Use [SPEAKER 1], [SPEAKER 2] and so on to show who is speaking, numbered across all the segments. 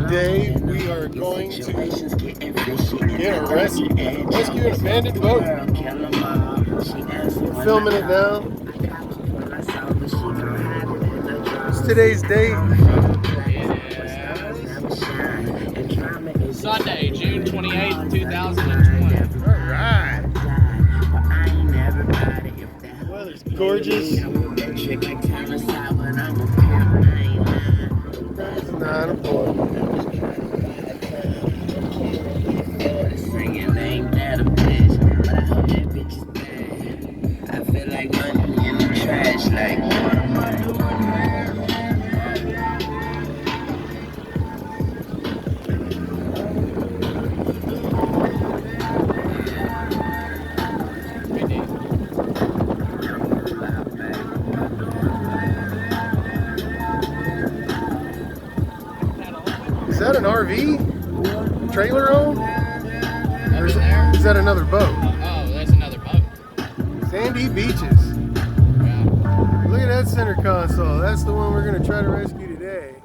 [SPEAKER 1] Today we are going to get a rescue an abandoned boat. We're filming it now. What's today's date?
[SPEAKER 2] Sunday, June 28th, 2020.
[SPEAKER 1] Alright. Weather's gorgeous. It's 9 o'clock.
[SPEAKER 3] I feel like money in the trash, like what am I doing here?
[SPEAKER 1] Is that an RV? Trailer home? Or is that another boat?
[SPEAKER 2] Oh, that's another boat.
[SPEAKER 1] Sandy Beaches.
[SPEAKER 2] Yeah.
[SPEAKER 1] Look at that center console. That's the one we're going to try to rescue today.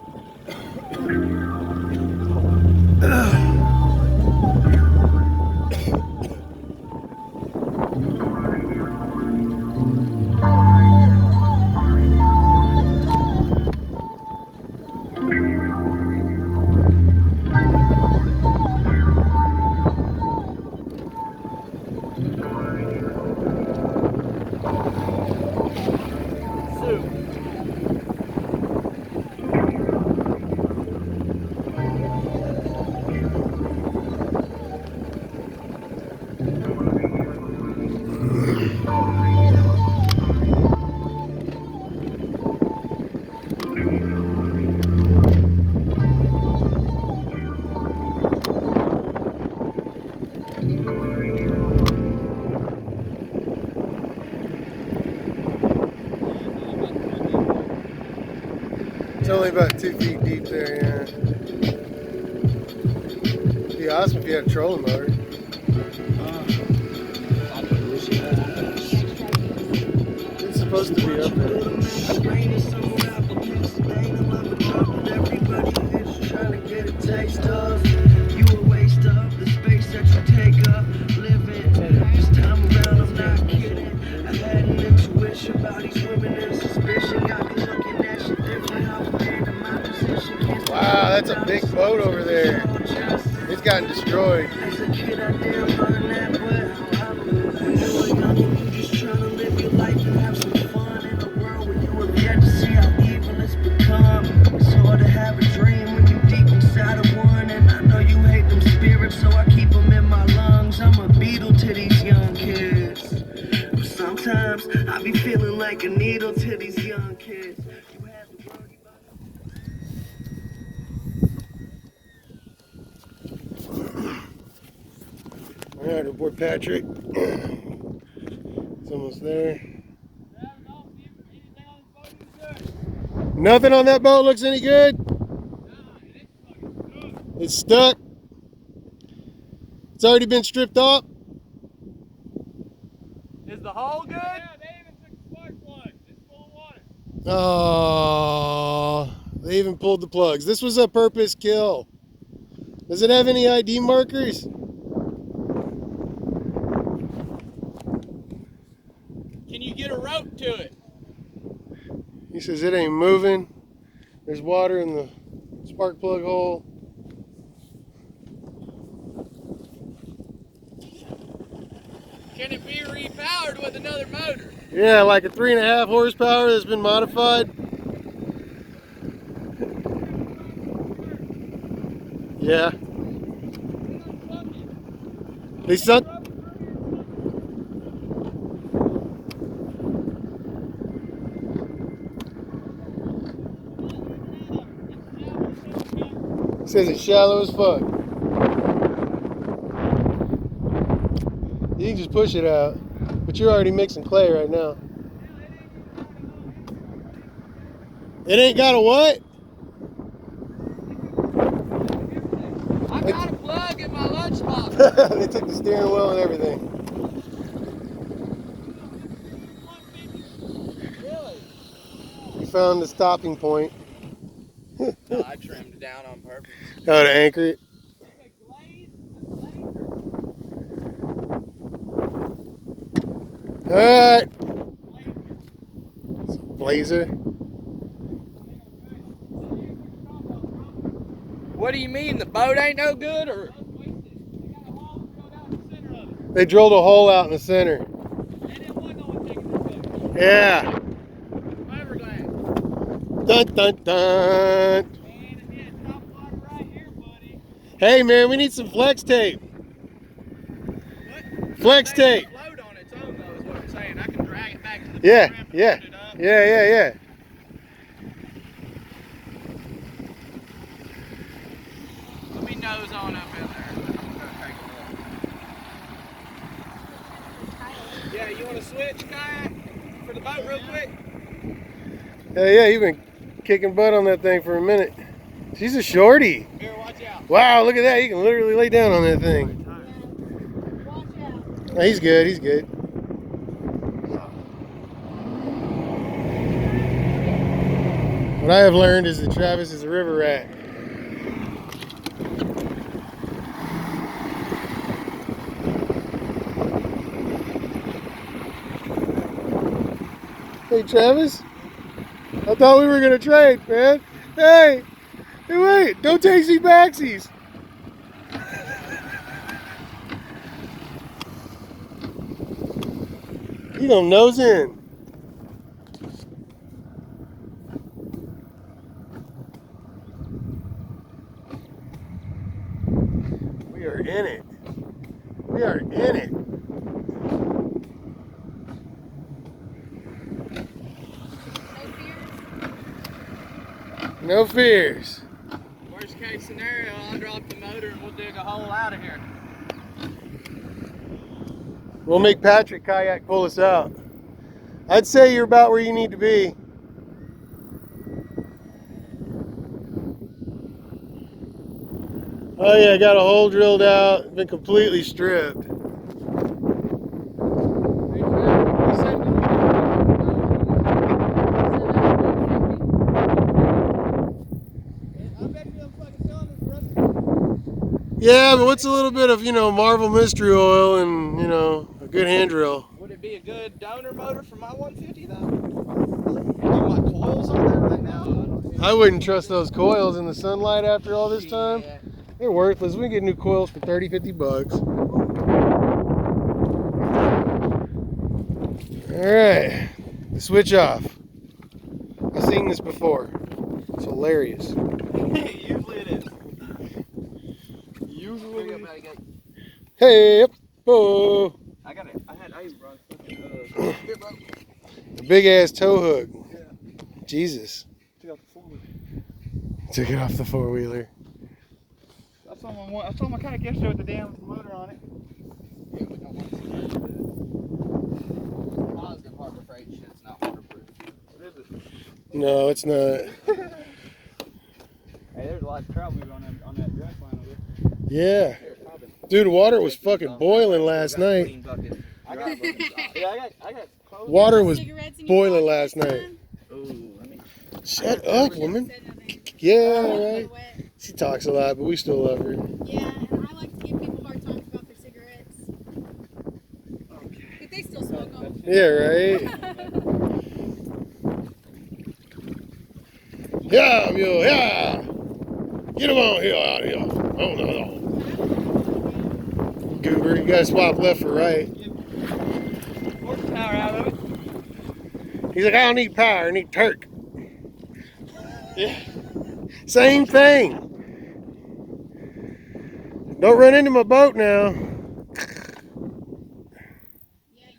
[SPEAKER 1] It's only about 2 feet deep there, yeah. It'd be awesome if you had a trolling motor. It's supposed to be up there. Wow, that's a big boat over there. It's gotten destroyed.
[SPEAKER 3] Sometimes I be feeling like a needle to these young kids.
[SPEAKER 1] Alright, our boy Patrick. It's almost there. Nothing on that boat looks any good? It's stuck. It's already been stripped off.
[SPEAKER 2] Is the hull good?
[SPEAKER 4] Yeah, they even took the spark plug. It's full of water.
[SPEAKER 1] Oh, they even pulled the plugs. This was a purpose kill. Does it have any ID markers?
[SPEAKER 2] Can you get a rope to it?
[SPEAKER 1] He says it ain't moving. There's water in the spark plug hole.
[SPEAKER 2] Can it be repowered with another motor?
[SPEAKER 1] Yeah, like a 3.5 horsepower that's been modified. Yeah. They sunk. Says it's shallow as fuck. You can just push it out, but you're already mixing clay right now. It ain't got a what?
[SPEAKER 2] I got a plug in my lunchbox.
[SPEAKER 1] They took the steering wheel and everything.
[SPEAKER 2] Really?
[SPEAKER 1] We found the stopping point.
[SPEAKER 2] No, I trimmed it down on purpose.
[SPEAKER 1] How to anchor it. Alright. Blazer.
[SPEAKER 2] What do you mean? The boat ain't no good, or?
[SPEAKER 1] They drilled a hole out in the center. Yeah. Dun dun dun. Hey man, we need some flex tape. Flex tape.
[SPEAKER 2] Float on its own, though, is what I'm saying. I can drag it back to the
[SPEAKER 1] Yeah,
[SPEAKER 2] program and
[SPEAKER 1] yeah.
[SPEAKER 2] put it up.
[SPEAKER 1] Yeah.
[SPEAKER 2] Let me nose on up in there. I'm gonna take a look. Yeah, you want to switch kayak for the boat real quick?
[SPEAKER 1] Hell yeah, you've been kicking butt on that thing for a minute. She's a shorty.
[SPEAKER 2] Here, watch out.
[SPEAKER 1] Wow, look at that. You can literally lay down on that thing. Oh, he's good, he's good. What I have learned is that Travis is a river rat. Hey Travis, I thought we were gonna trade, man. Hey, wait, don't takesy backsies. You gonna nose in. We are in it. We are in it. No fears.
[SPEAKER 2] Worst case scenario, I'll drop the motor and we'll dig a hole out of here.
[SPEAKER 1] We'll make Patrick kayak pull us out. I'd say you're about where you need to be. Oh yeah, got a hole drilled out, been completely stripped. Yeah, but what's a little bit of, Marvel Mystery Oil and, a good hand drill?
[SPEAKER 2] Would it be a good donor motor for my 150 though? Are my coils on there right now?
[SPEAKER 1] I wouldn't trust those coils in the sunlight after all this time.
[SPEAKER 2] Yeah.
[SPEAKER 1] They're worthless. We can get new coils for 30, 50 bucks. All right, the switch off. I've seen this before. It's hilarious.
[SPEAKER 2] Usually it is.
[SPEAKER 1] Usually. Hey, up, oh.
[SPEAKER 2] I got it. I even brought fucking here, bro.
[SPEAKER 1] A big ass tow hook.
[SPEAKER 2] Yeah.
[SPEAKER 1] Jesus.
[SPEAKER 2] Took off the four-wheeler.
[SPEAKER 1] Took it off the four-wheeler.
[SPEAKER 4] I saw my kayak yesterday with the damn motor on it.
[SPEAKER 2] Yeah, we don't want to see that. Positive Harbor Freight shit's not waterproof.
[SPEAKER 4] What is it?
[SPEAKER 1] No, it's not.
[SPEAKER 4] Hey, there's a lot of trout moving on that dress line over there.
[SPEAKER 1] Yeah. Dude, water was fucking boiling last night.
[SPEAKER 4] I got clothes.
[SPEAKER 1] Water was boiling last night.
[SPEAKER 2] Ooh, let me.
[SPEAKER 1] Shut up, woman. Yeah, right. She talks a lot, but we still love her.
[SPEAKER 5] Yeah, and I like to give people hard times about their cigarettes. But they still smoke them.
[SPEAKER 1] Yeah, right. Yeah, mule, yeah. Get him on here, out here. Oh, no. Goober, you gotta swap left for right.
[SPEAKER 4] Horsepower out of it.
[SPEAKER 1] He's like, I don't need power, I need Turk.
[SPEAKER 4] Yeah.
[SPEAKER 1] Same thing. Don't run into my boat now.
[SPEAKER 5] Yeah,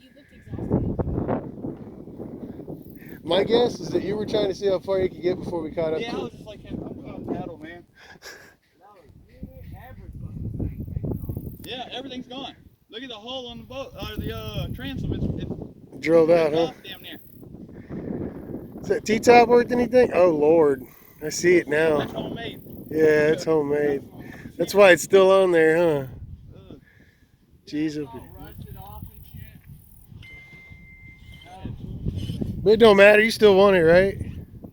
[SPEAKER 5] you looked exhausted.
[SPEAKER 1] My guess is that you were trying to see how far you could get before we caught up
[SPEAKER 4] Yeah, I
[SPEAKER 1] to
[SPEAKER 4] was
[SPEAKER 1] it.
[SPEAKER 4] just like, I'm calling paddle, man. Yeah, everything's gone. Look at the hole on the boat, the transom. It's
[SPEAKER 1] Drilled out, huh?
[SPEAKER 4] off damn near.
[SPEAKER 1] Is that T-top worth anything? Oh, Lord. I see it now.
[SPEAKER 4] That's homemade.
[SPEAKER 1] Yeah, it's homemade. That's why it's still on there, huh? Jeez. But it don't matter. You still want it, right?